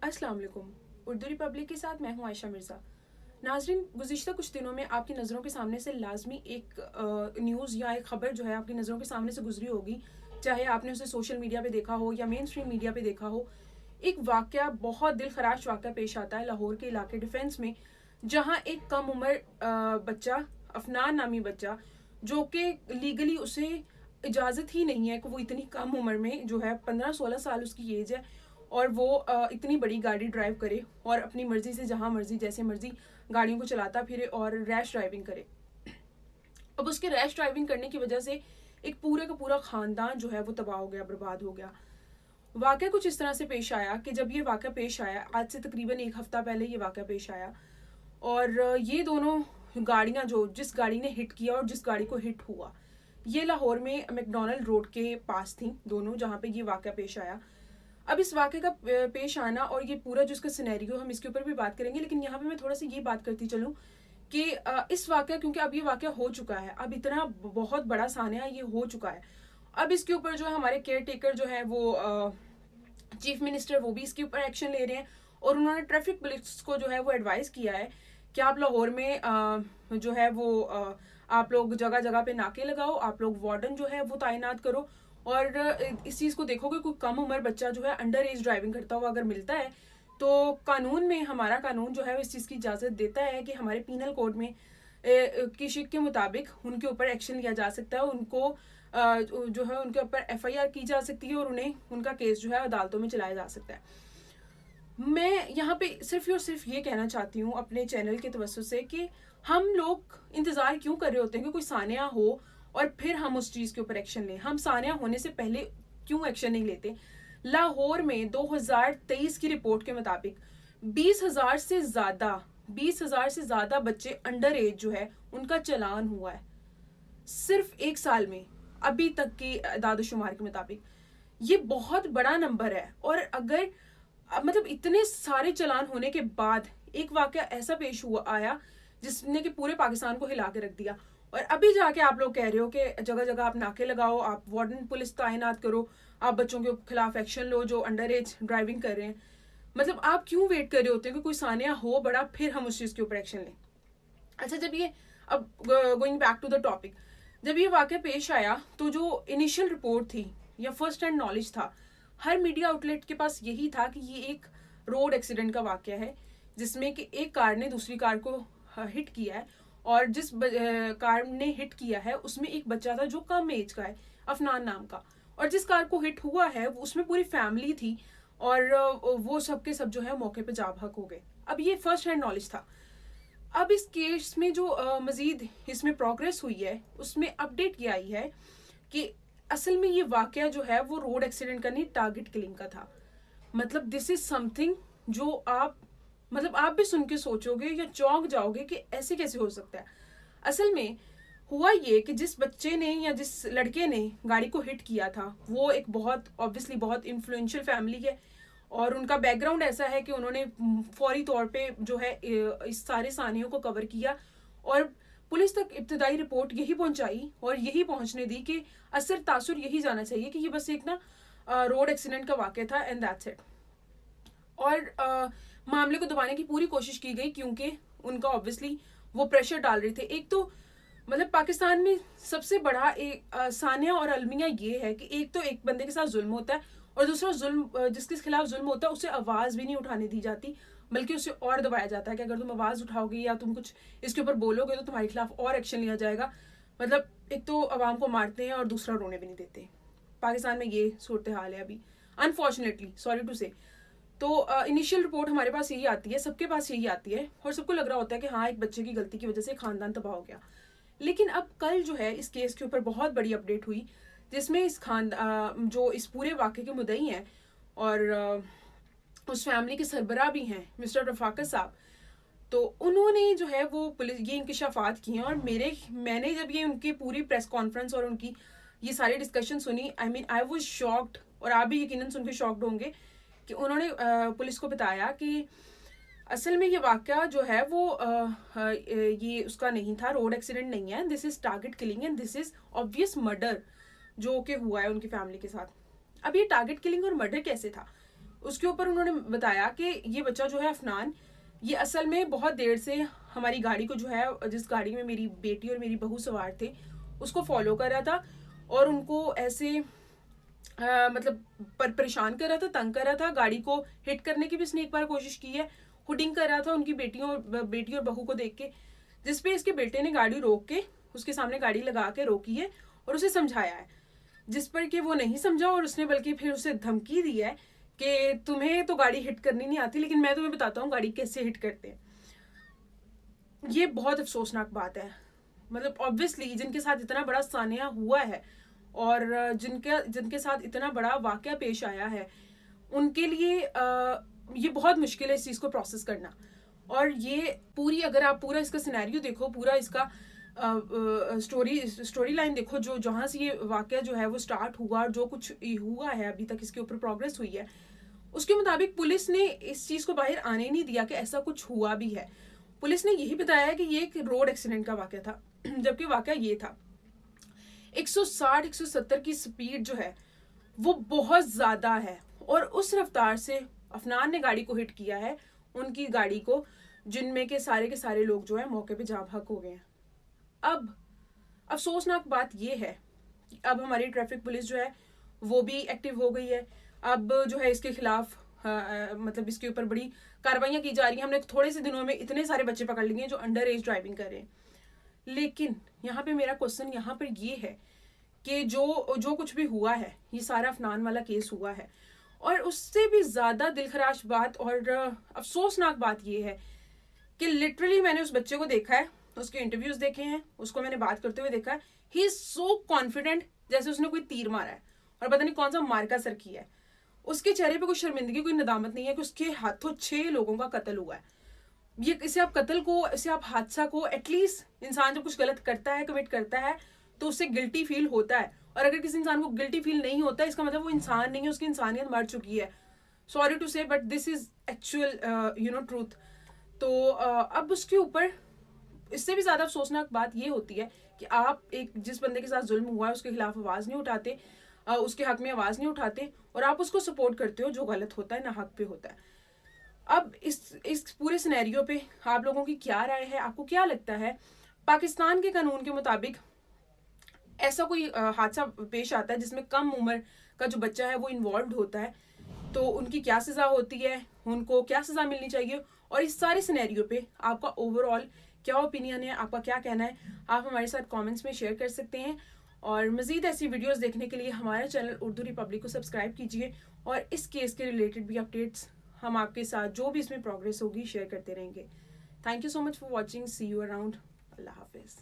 अस्सलाम वालेकुम। उर्दू रिपब्लिक के साथ मैं हूं आयशा मिर्ज़ा। नाज़रीन, गुज़िश्ता कुछ दिनों में आपकी नज़रों के सामने से लाजमी एक न्यूज़ या एक ख़बर जो है आपकी नज़रों के सामने से गुजरी होगी, चाहे आपने उसे सोशल मीडिया पे देखा हो या मेन स्ट्रीम मीडिया पे देखा हो। एक वाक़या, बहुत दिल खराश वाक़या पेश आता है लाहौर के इलाके डिफेंस में, जहाँ एक कम उम्र बच्चा, अफनान नामी बच्चा, जो कि लीगली उसे इजाज़त ही नहीं है कि वो इतनी कम उम्र में जो है 15-16 साल उसकी एज है और वो इतनी बड़ी गाड़ी ड्राइव करे और अपनी मर्जी से जहाँ मर्जी जैसे मर्जी गाड़ियों को चलाता फिरे और रैश ड्राइविंग करे। अब उसके रैश ड्राइविंग करने की वजह से एक पूरे का पूरा खानदान जो है वो तबाह हो गया, बर्बाद हो गया। वाक़या कुछ इस तरह से पेश आया कि जब ये वाक़या पेश आया, आज से तकरीबन एक हफ्ता पहले ये वाक़या पेश आया, और ये दोनों गाड़ियाँ, जो जिस गाड़ी ने हिट किया और जिस गाड़ी को हिट हुआ, ये लाहौर में मैकडॉनल्ड रोड के पास थी दोनों, जहाँ पे ये वाक़या पेश आया। अब इस वाक़े का पेश आना और ये पूरा जो इसका सिनेरियो, हम इसके ऊपर भी बात करेंगे, लेकिन यहाँ पे मैं थोड़ा सा ये बात करती चलूँ कि इस वाक़या, क्योंकि अब ये वाक़या हो चुका है, अब इतना बहुत बड़ा सानिया ये हो चुका है, अब इसके ऊपर जो है हमारे केयर टेकर जो है वो चीफ मिनिस्टर, वो भी इसके ऊपर एक्शन ले रहे हैं और उन्होंने ट्रैफिक पुलिस को जो है वो एडवाइस किया है कि आप लाहौर में जो है वो आप लोग जगह जगह पे नाके लगाओ, आप लोग वार्डन जो है वो तैनात करो और इस चीज़ को देखोगे कोई कम उम्र बच्चा जो है अंडर एज ड्राइविंग करता हुआ अगर मिलता है तो कानून में, हमारा कानून जो है इस चीज़ की इजाज़त देता है कि हमारे पीनल कोड में की शिक के मुताबिक उनके ऊपर एक्शन लिया जा सकता है, उनको जो है उनके ऊपर एफआईआर की जा सकती है और उन्हें, उनका केस जो है अदालतों में चलाया जा सकता है। मैं यहाँ पे सिर्फ और सिर्फ ये कहना चाहती हूँ अपने चैनल के तवज्जुह से कि हम लोग इंतज़ार क्यों कर रहे होते हैं कि कोई सानिया हो और फिर हम उस चीज़ के ऊपर एक्शन लें। हम सानिया होने से पहले क्यों एक्शन नहीं लेते। लाहौर में 2023 की रिपोर्ट के मुताबिक 20,000 से ज़्यादा 20,000 से ज़्यादा बच्चे अंडर एज जो है उनका चलान हुआ है सिर्फ एक साल में, अभी तक की दादोशुमार के मुताबिक। ये बहुत बड़ा नंबर है और अगर मतलब इतने सारे चलान होने के बाद एक वाकया ऐसा पेश हुआ आया जिसने कि पूरे पाकिस्तान को हिला के रख दिया, और अभी जाके आप लोग कह रहे हो कि जगह जगह आप नाके लगाओ, आप वार्डन पुलिस तैनात करो, आप बच्चों के खिलाफ एक्शन लो जो अंडर एज ड्राइविंग कर रहे हैं। मतलब आप क्यों वेट कर रहे होते हैं कि कोई सानिया हो बड़ा फिर हम उस चीज़ के ऊपर एक्शन लें। अच्छा, जब ये, अब going back to the topic, जब ये वाकया पेश आया तो जो इनिशियल रिपोर्ट थी या फर्स्ट हैंड नॉलेज था हर मीडिया आउटलेट के पास यही था कि ये एक रोड एक्सीडेंट का वाकया है जिसमें कि एक कार ने दूसरी कार को हिट किया है और जिस कार ने हिट किया है उसमें एक बच्चा था जो कम एज का है, अफनान नाम का, और जिस कार को हिट हुआ है उसमें पूरी फैमिली थी और वो सब के सब जो है मौके पे जा भग हो गए। अब ये फर्स्ट हैंड नॉलेज था। अब इस केस में जो मजीद इसमें प्रोग्रेस हुई है उसमें अपडेट ये आई है कि असल में ये वाकया जो है वो रोड एक्सीडेंट का नहीं, टारगेट किलिंग का था। मतलब दिस इज समथिंग जो आप, मतलब आप भी सुन के सोचोगे या चौंक जाओगे कि ऐसे कैसे हो सकता है। असल में हुआ ये कि जिस बच्चे ने या जिस लड़के ने गाड़ी को हिट किया था वो एक बहुत ऑब्वियसली बहुत इन्फ्लुएंशियल फैमिली है और उनका बैकग्राउंड ऐसा है कि उन्होंने फौरी तौर पे जो है इस सारे सानियों को कवर किया और पुलिस तक इब्तदाई रिपोर्ट यही पहुंचाई और यही पहुंचने दी कि असर तासुर यही जाना चाहिए कि ये बस एक ना रोड एक्सीडेंट का वाक़या था एंड दैट्स इट। और मामले को दबाने की पूरी कोशिश की गई क्योंकि उनका ऑब्वियसली वो प्रेशर डाल रहे थे। एक तो मतलब पाकिस्तान में सबसे बड़ा एक सानिया और अलमिया ये है कि एक तो एक बंदे के साथ जुल्म होता है और दूसरा जुल्म, जिसके खिलाफ जुल्म होता है उसे आवाज़ भी नहीं उठाने दी जाती बल्कि उसे और दबाया जाता है कि अगर तुम आवाज़ उठाओगे या तुम कुछ इसके ऊपर बोलोगे तो तुम्हारे खिलाफ और एक्शन लिया जाएगा। मतलब एक तो आवाम को मारते हैं और दूसरा रोने भी नहीं देते। पाकिस्तान में ये सूरत हाल है अभी, अनफॉर्चुनेटली, सॉरी टू से। तो इनिशियल रिपोर्ट हमारे पास यही आती है, सबके पास यही आती है और सबको लग रहा होता है कि हाँ एक बच्चे की गलती की वजह से खानदान तबाह हो गया। लेकिन अब कल जो है इस केस के ऊपर बहुत बड़ी अपडेट हुई जिसमें इस जो इस पूरे वाक़े के मुद्दई हैं और उस फैमिली के सरबराह भी हैं मिस्टर रफाकत साहब, तो उन्होंने जो है वो पुलिस ये इंकशाफात किए हैं और मैंने जब ये उनकी पूरी प्रेस कॉन्फ्रेंस और उनकी ये सारी डिस्कशन सुनी, आई वाज शॉक्ड, और आप भी यकीनन सुन के शॉक्ड होंगे कि उन्होंने पुलिस को बताया कि असल में ये वाक़या जो है वो ये उसका नहीं था, रोड एक्सीडेंट नहीं है, this is target killing and this is obvious murder जो कि हुआ है उनकी फैमिली के साथ। अब ये टारगेट किलिंग और मर्डर कैसे था उसके ऊपर उन्होंने बताया कि ये बच्चा जो है अफनान, ये असल में बहुत देर से हमारी गाड़ी को जो है, जिस गाड़ी में मेरी बेटी और मेरी बहू सवार थे, उसको फॉलो कर रहा था और उनको ऐसे मतलब परेशान कर रहा था, तंग कर रहा था। गाड़ी को हिट करने की भी इसने एक बार कोशिश की है। हुडिंग कर रहा था उनकी बेटी और बहू को देख के, जिसपे इसके बेटे ने गाड़ी रोक के उसके सामने गाड़ी लगा के रोकी है और उसे समझाया है, जिस पर कि वो नहीं समझा और उसने बल्कि फिर उसे धमकी दी है कि तुम्हें तो गाड़ी हिट करनी नहीं आती, लेकिन मैं तुम्हें बताता हूँ गाड़ी कैसे हिट करते हैं। ये बहुत अफसोसनाक बात है। मतलब ऑब्वियसली जिनके साथ इतना बड़ा सानिया हुआ है और जिनके साथ इतना बड़ा वाकया पेश आया है, उनके लिए ये बहुत मुश्किल है इस चीज़ को प्रोसेस करना। और ये पूरी, अगर आप पूरा इसका सिनेरियो देखो, पूरा इसका स्टोरी लाइन देखो, जो जहाँ से ये वाकया जो है वो स्टार्ट हुआ और जो कुछ हुआ है अभी तक इसके ऊपर प्रोग्रेस हुई है, उसके मुताबिक पुलिस ने इस चीज़ को बाहर आने नहीं दिया कि ऐसा कुछ हुआ भी है। पुलिस ने यही बताया कि ये एक रोड एक्सीडेंट का वाकया था, जबकि वाकया ये था 160-170 की स्पीड जो है वो बहुत ज़्यादा है और उस रफ्तार से अफनान ने गाड़ी को हिट किया है, उनकी गाड़ी को, जिनमें के सारे लोग जो है मौके पे जाँ भाग हो गए हैं। अब अफसोसनाक बात ये है कि अब हमारी ट्रैफिक पुलिस जो है वो भी एक्टिव हो गई है। अब जो है इसके खिलाफ मतलब इसके ऊपर बड़ी कार्रवाइयाँ की जा रही हैं। हमने थोड़े से दिनों में इतने सारे बच्चे पकड़ लिए हैं जो अंडर एज ड्राइविंग कर रहे हैं। लेकिन यहाँ पे मेरा क्वेश्चन यहाँ पर ये है कि जो कुछ भी हुआ है, ये सारा अफनान वाला केस हुआ है, और उससे भी ज़्यादा दिलखराश बात और अफसोसनाक बात ये है कि लिटरली मैंने उस बच्चे को देखा है, उसके इंटरव्यूज देखे हैं, उसको मैंने बात करते हुए देखा है। ही इज सो कॉन्फिडेंट जैसे उसने कोई तीर मारा है और पता नहीं कौन सा मार्का सर किया है। उसके चेहरे पे कोई शर्मिंदगी, कोई नदामत नहीं है कि उसके हाथों 6 लोगों का कत्ल हुआ है। ये इसे आप हादसा को, एटलीस्ट इंसान जब कुछ गलत करता है, कमिट करता है, तो उससे गिल्टी फील होता है। और अगर किसी इंसान को गिल्टी फील नहीं होता, इसका मतलब वो इंसान नहीं है, उसकी इंसानियत मर चुकी है। सॉरी टू से, but this is actual truth. तो अब उसके ऊपर इससे भी ज्यादा अफसोसनाक बात ये होती है कि आप एक जिस बंदे के साथ जुल्म हुआ है उसके खिलाफ आवाज नहीं उठाते, उसके हक में आवाज नहीं उठाते, और आप उसको सपोर्ट करते हो जो गलत होता है, ना हक पे होता है। अब इस पूरे सिनेरियो पे आप लोगों की क्या राय है? आपको क्या लगता है पाकिस्तान के कानून के मुताबिक ऐसा कोई हादसा पेश आता है जिसमें कम उम्र का जो बच्चा है वो इन्वॉल्व होता है, तो उनकी क्या सजा होती है, उनको क्या सजा मिलनी चाहिए, और इस सारे सिनेरियो पे आपका ओवरऑल क्या ओपिनियन है, आपका क्या कहना है, आप हमारे साथ कमेंट्स में शेयर कर सकते हैं। और मजीद ऐसी वीडियोस देखने के लिए हमारा चैनल उर्दू रिपब्लिक को सब्सक्राइब कीजिए, और इस केस के रिलेटेड भी अपडेट्स हम आपके साथ जो भी इसमें प्रोग्रेस होगी शेयर करते रहेंगे। Thank you so much for watching, see you around, अल्लाह हाफिज़।